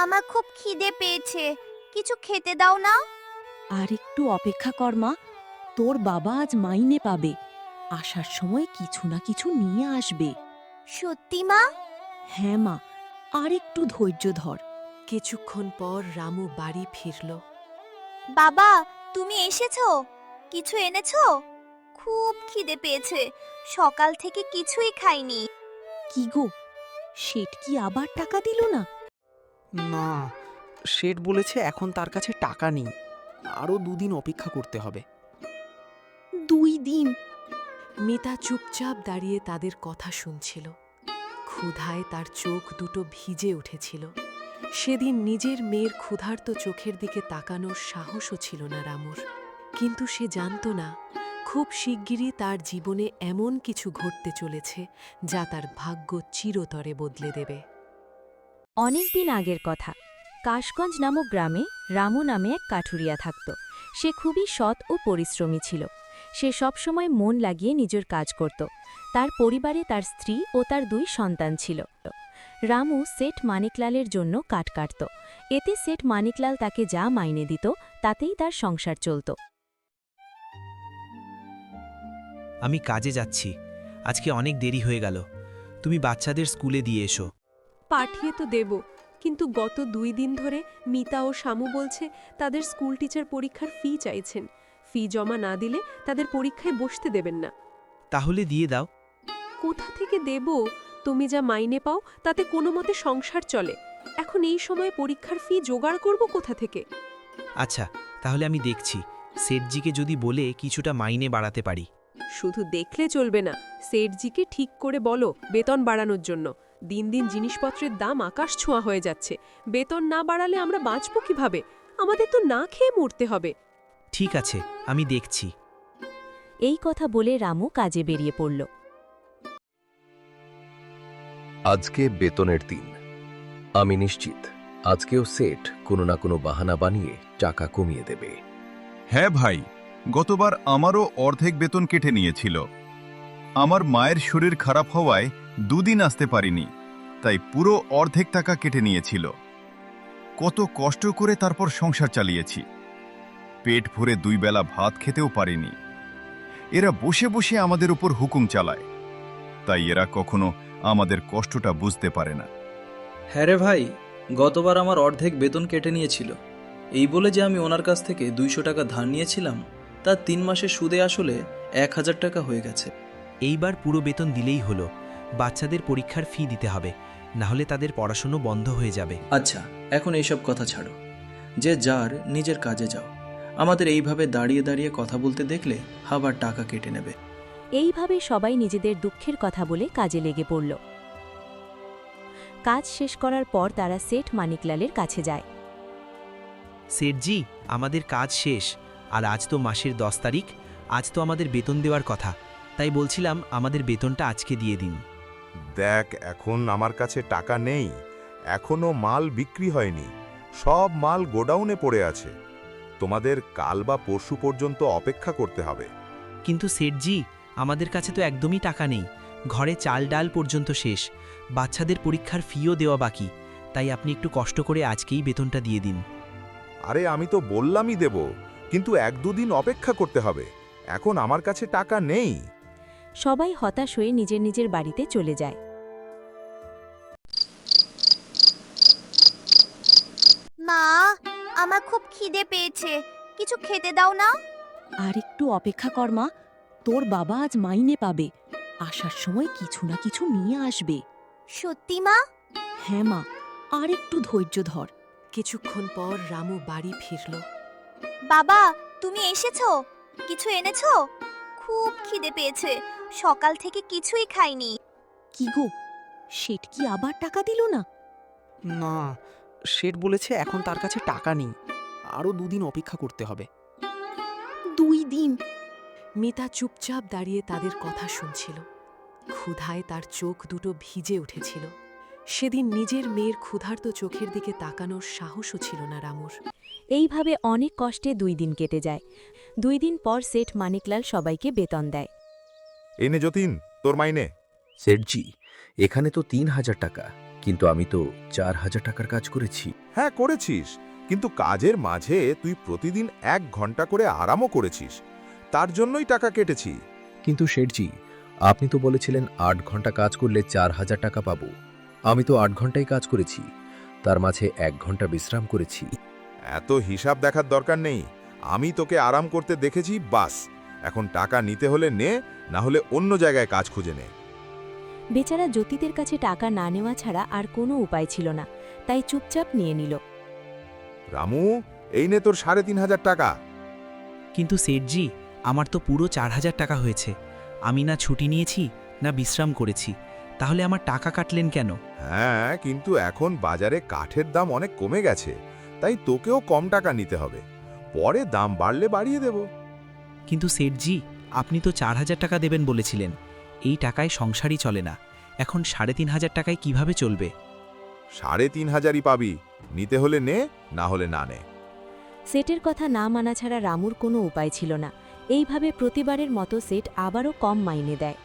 আমার খুব খিদে পেয়েছে, কিছু খেতে দাও না। আর একটু অপেক্ষা কর মা, তোর বাবা আজ মাইনে পাবে, আসার সময় কিছু না কিছু নিয়ে আসবে। সত্যি মা? হ্যাঁ মা, আর একটু ধৈর্য ধর। কিছুক্ষণ পর রামু বাড়ি ফিরল। বাবা, তুমি এসেছো? কিছু এনেছো? খুব খিদে পেয়েছে, সকাল থেকে কিছুই খাইনি। কি গো, শেঠ কি আবার টাকা দিল না? না, শেঠ বলেছে এখন তার কাছে টাকা নেই, আরও 2 দিন অপেক্ষা করতে হবে। 2 দিন? মিতা চুপচাপ দাঁড়িয়ে তাদের কথা শুনছিল। ক্ষুধায় তার চোখ দুটো ভিজে উঠেছিল। সেদিন নিজের মেয়ের ক্ষুধার্ত চোখের দিকে তাকানোর সাহসও ছিল না রামুর। কিন্তু সে জানত না, খুব শিগগিরই তার জীবনে এমন কিছু ঘটতে চলেছে যা তার ভাগ্য চিরতরে বদলে দেবে। অনেকদিন আগের কথা। কাশগঞ্জ নামক গ্রামে রামু নামে এক কাঠুরিয়া থাকত। সে খুবই সৎ ও পরিশ্রমী ছিল। সে সবসময় মন লাগিয়ে নিজের কাজ করত। তার পরিবারে তার স্ত্রী ও তার 2 সন্তান ছিল। রামু সেঠ মানিকলালের জন্য কাঠ কাটত। এতে সেঠ মানিকলাল তাকে যা মাইনে দিত তাতেই তার সংসার চলত। আমি কাজে যাচ্ছি, আজকে অনেক দেরি হয়ে গেল। তুমি বাচ্চাদের স্কুলে দিয়ে এসো। পাঠিয়ে তো দেব, কিন্তু গত 2 দিন ধরে মিতা ও শামু বলছে তাদের স্কুল টিচার পরীক্ষার ফি চাইছেন। ফি জমা না দিলে তাদের পরীক্ষায় বসতে দেবেন না। তাহলে দিয়ে দাও। কোথা থেকে দেব? তুমি যা মাইনে পাও তাতে কোনো মতে সংসার চলে। এখন এই সময় পরীক্ষার ফি জোগাড় করব কোথা থেকে? আচ্ছা, তাহলে আমি দেখছি সেটজিকে যদি বলে কিছুটা মাইনে বাড়াতে পারি। শুধু দেখলে চলবে না, সেঠজিকে ঠিক করে বলো বেতন বাড়ানোর জন্য। দিন দিন জিনিসপত্রের দাম আকাশ ছোঁয়া হয়ে যাচ্ছে। বেতন না বাড়ালে আমরা বাঁচব কিভাবে? আমাদের তো না খেয়ে মরতে হবে। ঠিক আছে, আমি দেখছি। এই কথা বলে রামু কাজে বেরিয়ে পড়ল। আজকে বেতনের দিন। আমি নিশ্চিত আজকেও সেট কোনো না কোনো বাহানা বানিয়ে টাকা কমিয়ে দেবে। হ্যাঁ ভাই, গতবার আমারও অর্ধেক বেতন কেটে নিয়েছিল। আমার মায়ের শরীর খারাপ হওয়ায় 2 দিন আসতে পারিনি, তাই পুরো অর্ধেক টাকা কেটে নিয়েছিল। কত কষ্ট করে তারপর সংসার চালিয়েছি, পেট ভরে 2 বেলা ভাত খেতেও পারিনি। এরা বসে বসে আমাদের উপর হুকুম চালায়, তাই এরা কখনো আমাদের কষ্টটা বুঝতে পারে না। হ্যাঁ রে ভাই, গতবার আমার অর্ধেক বেতন কেটে নিয়েছিল। এই বলে যে আমি ওনার কাছ থেকে 200 টাকা ধার নিয়েছিলাম, তার 3 মাসের সুদে আসলে 1000 টাকা হয়ে গেছে। এইবার পুরো বেতন দিলেই হলো। বাচ্চাদের পরীক্ষার ফি দিতে হবে, না হলে তাদের পড়াশুনো বন্ধ হয়ে যাবে। আচ্ছা, এখন এইসব কথা ছাড়ো, যে যার নিজের কাজে যাও। আমাদের এইভাবে দাঁড়িয়ে দাঁড়িয়ে কথা বলতে দেখলে আবার টাকা কেটে নেবে। এইভাবে সবাই নিজেদের দুঃখের কথা বলে কাজে লেগে পড়ল। কাজ শেষ করার পর তারা সেঠ মানিকলালের কাছে যায়। সেটজি, আমাদের কাজ শেষ, আর আজ তো মাসের 10 তারিখ। আজ তো আমাদের বেতন দেওয়ার কথা, তাই বলছিলাম আমাদের বেতনটা আজকে দিয়ে দিন। দেখ, এখন আমার কাছে টাকা নেই, এখনো মাল বিক্রি হয়নি, সব মাল গোডাউনে পড়ে আছে। তোমাদের কাল বা পরশু পর্যন্ত অপেক্ষা করতে হবে। কিন্তু সেটজি, আমাদের কাছে তো একদমই টাকা নেই। ঘরে চাল ডাল পর্যন্ত শেষ, বাচ্চাদের পরীক্ষার ফিও দেওয়া বাকি। তাই আপনি একটু কষ্ট করে আজকেই বেতনটা দিয়ে দিন। আরে আমি তো বললামই দেব, কিন্তু 1-2 দিন অপেক্ষা করতে হবে। এখন আমার কাছে টাকা নেই। সবাই হতাশ হয়ে নিজের নিজের বাড়িতে চলে যায়। মা, আমার খুব খিদে পেয়েছে, কিছু খেতে দাও না। আর একটু অপেক্ষা কর মা, তোর বাবা আজ মাইনে পাবে, আসার সময় কিছু না কিছু নিয়ে আসবে। সত্যি মা? হ্যাঁ মা, আর একটু ধৈর্য ধর। কিছুক্ষণ পর রামু বাড়ি ফিরল। বাবা, তুমি এসেছো? কিছু এনেছো? খুব খিদে পেয়েছে, সকাল থেকে কিছুই খাইনি। কি গো, শেঠ কি আবার টাকা দিল না? না, শেঠ বলেছে এখন তার কাছে টাকা নেই, আরও 2 দিন অপেক্ষা করতে হবে। 2 দিন? মিতা চুপচাপ দাঁড়িয়ে তাদের কথা শুনছিল। ক্ষুধায় তার চোখ দুটো ভিজে উঠেছিল। সেদিন নিজের মেয়ের ক্ষুধার্ত চোখের দিকে তাকানোর সাহসও ছিল না রামুর। এইভাবে অনেক কষ্টে 2 দিন কেটে যায়। 2 দিন পর সেঠ মানিকলাল সবাইকে বেতন দেয়। এনে যতীন, তোর মাইনে। সেটজি, এখানে তো 3000 টাকা। কিন্তু আমি তো 4,000 টাকার কাজ করেছি। হ্যাঁ করেছিস, কিন্তু কাজের মাঝে তুই প্রতিদিন 1 ঘন্টা করে আরামও করেছিস, তার জন্যই টাকা কেটেছি। কিন্তু শেঠজি, আপনি তো বলেছিলেন 8 ঘন্টা কাজ করলে 4,000 টাকা পাবো। আমি তো 8 ঘন্টাই কাজ করেছি, তার মাঝে 1 ঘন্টা বিশ্রাম করেছি। এত হিসাব দেখার দরকার নেই, আমি তোকে আরাম করতে দেখেছি, বাস। এখন টাকা নিতে হলে নে, না হলে অন্য জায়গায় কাজ খুঁজে নে। বেচারা জ্যোতিদের কাছে টাকা না নেওয়া ছাড়া আর কোনো উপায় ছিল না, তাই চুপচাপ নিয়ে নিল। রামু, এই নে তোর 3,500 টাকা। কিন্তু সেঠজি, আমার তো পুরো 4,000 টাকা হয়েছে। আমি না ছুটি নিয়েছি না বিশ্রাম করেছি, তাহলে আমার টাকা কাটলেন কেন? হ্যাঁ, কিন্তু এখন বাজারে কাঠের দাম অনেক কমে গেছে, তাই তোকেও কম টাকা নিতে হবে। পরে দাম বাড়লে বাড়িয়ে দেব। কিন্তু সেঠজি, আপনি তো 4,000 টাকা দেবেন বলেছিলেন। এই টাকায় সংসারই চলে না, এখন 3,500 টাকায় কিভাবে চলবে? 3,500ই পাবি, নিতে হলে নে, না হলে না নে। সেটের কথা না মানা ছাড়া রামুর কোনো উপায় ছিল না। এইভাবে প্রতিবারের মতো সেট আবারও কম মাইনে দেয়।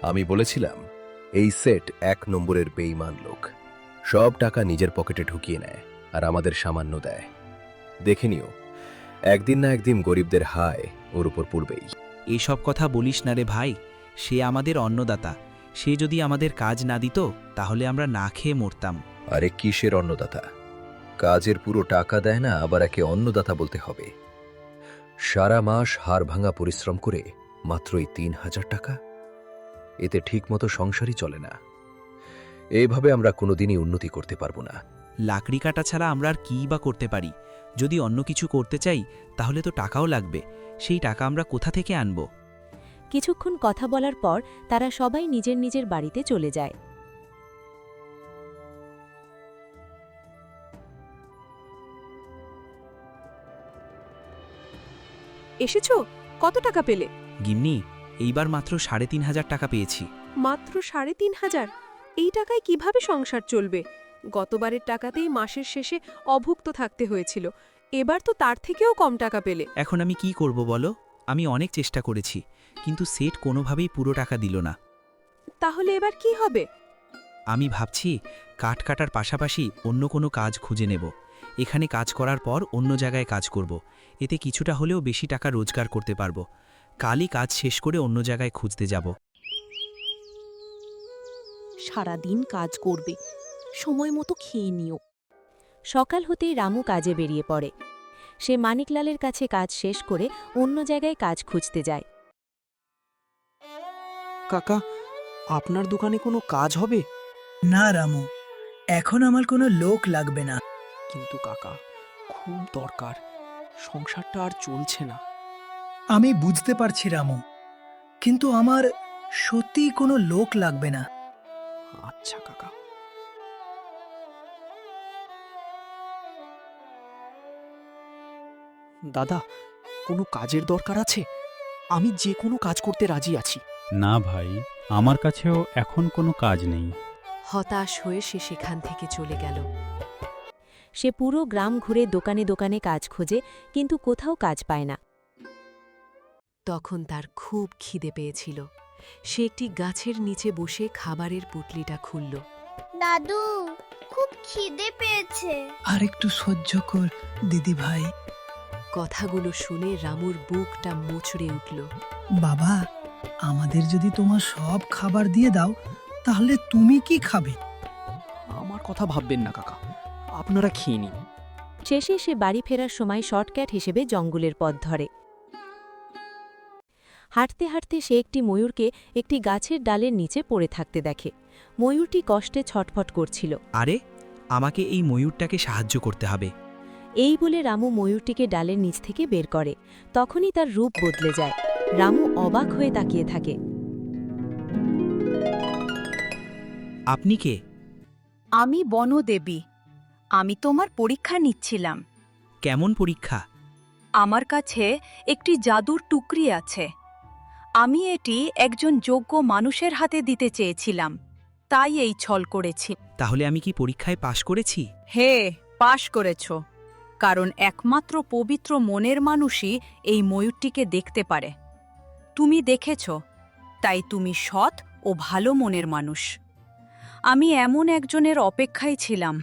আমি বলেছিলাম, এই সেট 1 নম্বরের বেঈমান লোক। সব টাকা নিজের পকেটে ঢুকিয়ে নেয় আর আমাদের সামান্য দেয়। দেখে নিও, একদিন না একদিন গরিবদের হায় ওর উপর পড়বেই। এইসব কথা বলিস না রে ভাই, সে আমাদের অন্নদাতা। সে যদি আমাদের কাজ না দিত তাহলে আমরা না খেয়ে মরতাম। আরে কিসের অন্নদাতা? কাজের পুরো টাকা দেয় না, আবার একে অন্নদাতা বলতে হবে? সারা মাস হাড় ভাঙা পরিশ্রম করে মাত্রই 3,000 টাকা, এতে ঠিকমতো সংসারই চলে না। এইভাবে আমরা কোনোদিনই উন্নতি করতে পারবো না। লাকড়ি কাটা ছাড়া আমরা আর কী বা করতে পারি? যদি অন্য কিছু করতে চাই তাহলে তো টাকাও লাগবে। সেই টাকা আমরা কোথা থেকে আনব? কিছুক্ষণ কথা বলার পর তারা সবাই নিজের নিজের বাড়িতে চলে যায়। এসেছো? কত টাকা পেলে? গিন্নি, এইবার মাত্র 3,500 টাকা পেয়েছি। মাত্র 3,500? এই টাকায় কিভাবে সংসার চলবে? গতবারের টাকাতেই মাসের শেষে অভুক্ত থাকতে হয়েছিল, এবার তো তার থেকেও কম টাকা পেলে। এখন আমি কি করব বলো? আমি অনেক চেষ্টা করেছি, কিন্তু সেট কোনোভাবেই পুরো টাকা দিল না। তাহলে এবার কি হবে? আমি ভাবছি কাঠ কাটার পাশাপাশি অন্য কোনো কাজ খুঁজে নেব। এখানে কাজ করার পর অন্য জায়গায় কাজ করব, এতে কিছুটা হলেও বেশি টাকা রোজগার করতে পারব। কালই কাজ শেষ করে অন্য জায়গায় খুঁজতে যাব। সারাদিন কাজ করবে, সময় মতো খেয়ে নিও। সকাল হতেই রামু কাজে বেরিয়ে পড়ে। সে মানিকলালের কাছে কাজ শেষ করে অন্য জায়গায় কাজ খুঁজতে যায়। কাকা, আপনার দোকানে কোনো কাজ হবে? না রামু, এখন আমার কোনো লোক লাগবে না। কিন্তু কাকা, খুব দরকার, সংসারটা আর চলছে না। আমি বুঝতে পারছি রামু, কিন্তু আমার সত্যিই কোনো লোক লাগবে না। আচ্ছা কাকা। দাদা, কোনো কাজের দরকার আছে? আমি যে কোনো কাজ করতে রাজি আছি। না ভাই, আমার কাছেও এখন কোনো কাজ নেই। হতাশ হয়ে সে সেখান থেকে চলে গেল। সে পুরো গ্রাম ঘুরে দোকানে দোকানে কাজ খোঁজে, কিন্তু কোথাও কাজ পায় না। তখন তার খুব খিদে পেয়েছিল। সে একটি গাছের নিচে বসে খাবারের পুটলিটা খুলল। দাদু, খুব খিদে পেয়েছে। আর একটু সহ্য কর দিদি ভাই। কথাগুলো শুনে রামুর বুকটা মোচড়ে উঠল। বাবা, আমাদের যদি তোমার সব খাবার দিয়ে দাও, তাহলে তুমি কি খাবে? আমার কথা ভাববেন না কাকা, আপনারা খেয়ে নিন। শেষে সে বাড়ি ফেরার সময় শর্টকাট হিসেবে জঙ্গলের পথ ধরে। হাঁটতে হাঁটতে সে একটি ময়ূরকে একটি গাছের ডালের নিচে পড়ে থাকতে দেখে। ময়ূরটি কষ্টে ছটফট করছিল। আরে, আমাকে এই ময়ূরটাকে সাহায্য করতে হবে। এই বলে রামু ময়ূরটিকে ডালের নিচ থেকে বের করে। তখনই তার রূপ বদলে যায়। রামু অবাক হয়ে তাকিয়ে থাকে। আপনি কে? আমি বনদেবী। আমি তোমার পরীক্ষা নিচ্ছিলাম। কেমন পরীক্ষা? আমার কাছে একটি জাদুর টুকরি আছে। আমি এটি একজন যোগ্য মানুষের হাতে দিতে চেয়েছিলাম, তাই এই ছল করেছি। তাহলে আমি কি পরীক্ষায় পাশ করেছি? হে, পাশ করেছ, কারণ একমাত্র পবিত্র মনের মানুষই এই ময়ূরটিকে দেখতে পারে। তুমি দেখেছ, তাই তুমি সৎ ও ভালো মনের মানুষ। আমি এমন একজনের অপেক্ষায় ছিলাম।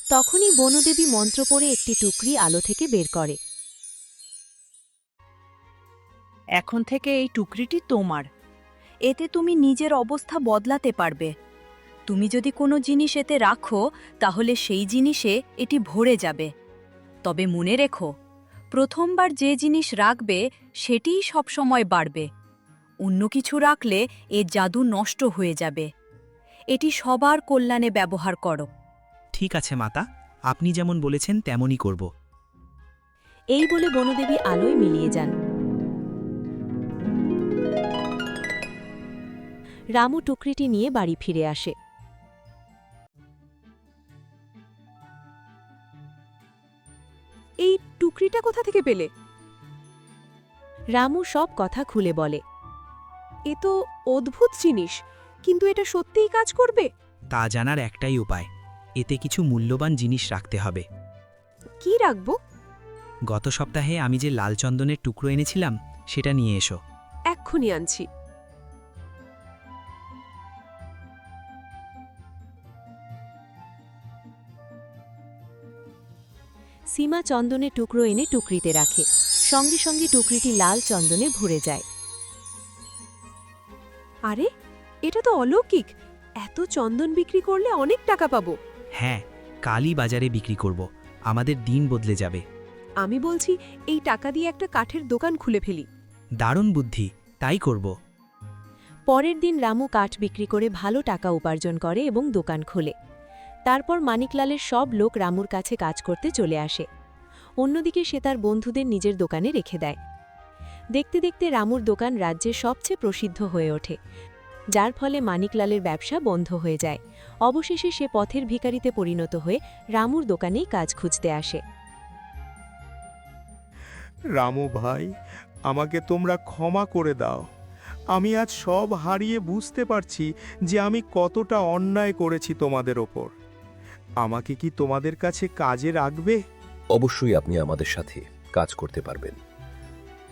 তখনই বনদেবী মন্ত্র পড়ে একটি টুকরি আলো থেকে বের করে। এখন থেকে এই টুকরিটি তোমার। এতে তুমি নিজের অবস্থা বদলাতে পারবে। তুমি যদি কোনো জিনিস এতে রাখো তাহলে সেই জিনিসে এটি ভরে যাবে। তবে মনে রেখো, প্রথমবার যে জিনিস রাখবে সেটিই সবসময় বাড়বে। অন্য কিছু রাখলে এ জাদু নষ্ট হয়ে যাবে। এটি সবার কল্যাণে ব্যবহার করো। ঠিক আছে মাতা, আপনি যেমন বলেছেন তেমনই করব। এই বলে বনদেবী আলোয় মিলিয়ে যান। রামু টুকরিটি নিয়ে বাড়ি ফিরে আসে। এই টুকরিটা কোথা থেকে পেলে? রামু সব কথা খুলে বলে। এ তো অদ্ভুত জিনিস, কিন্তু এটা সত্যিই কাজ করবে? তা জানার একটাই উপায়, এতে কিছু মূল্যবান জিনিস রাখতে হবে। কি রাখবো? গত সপ্তাহে আমি যে লাল চন্দনের টুকরো এনেছিলাম সেটা নিয়ে এসো। এক্ষুনি আনছি। সীমা চন্দনের টুকরো এনে টুকরিতে রাখে। সঙ্গে সঙ্গে টুকরিটি লাল চন্দনে ভরে যায়। আরে, এটা তো অলৌকিক! এত চন্দন বিক্রি করলে অনেক টাকা পাবো। হ্যাঁ, কালই বাজারে বিক্রি করব, আমাদের দিন বদলে যাবে। আমি বলছি, এই টাকা দিয়ে একটা কাঠের দোকান খুলে ফেলি। দারুণ বুদ্ধি, তাই করব। পরের দিন রামু কাঠ বিক্রি করে ভালো টাকা উপার্জন করে এবং দোকান খোলে। তারপর মানিকলালের সব লোক রামুর কাছে কাজ করতে চলে আসে। অন্যদিকে সে তার বন্ধুদের নিজের দোকানে রেখে দেয়। দেখতে দেখতে রামুর দোকান রাজ্যে সবচেয়ে প্রসিদ্ধ হয়ে ওঠে, যার ফলে মানিকলালের ব্যবসা বন্ধ হয়ে যায়। অবশেষে সে পথের ভিখারিতে পরিণত হয়ে রামুর দোকানেই কাজ খুঁজতে আসে। রামু ভাই, আমাকে তোমরা ক্ষমা করে দাও। আমি আজ সব হারিয়ে বুঝতে পারছি যে আমি কতটা অন্যায় করেছি তোমাদের ওপর। আমাকে কি তোমাদের কাছে কাজে রাখবে? অবশ্যই আপনি আমাদের সাথে কাজ করতে পারবেন।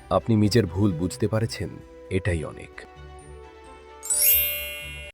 আপনি নিজের ভুল বুঝতে পারছেন, এটাই অনেক।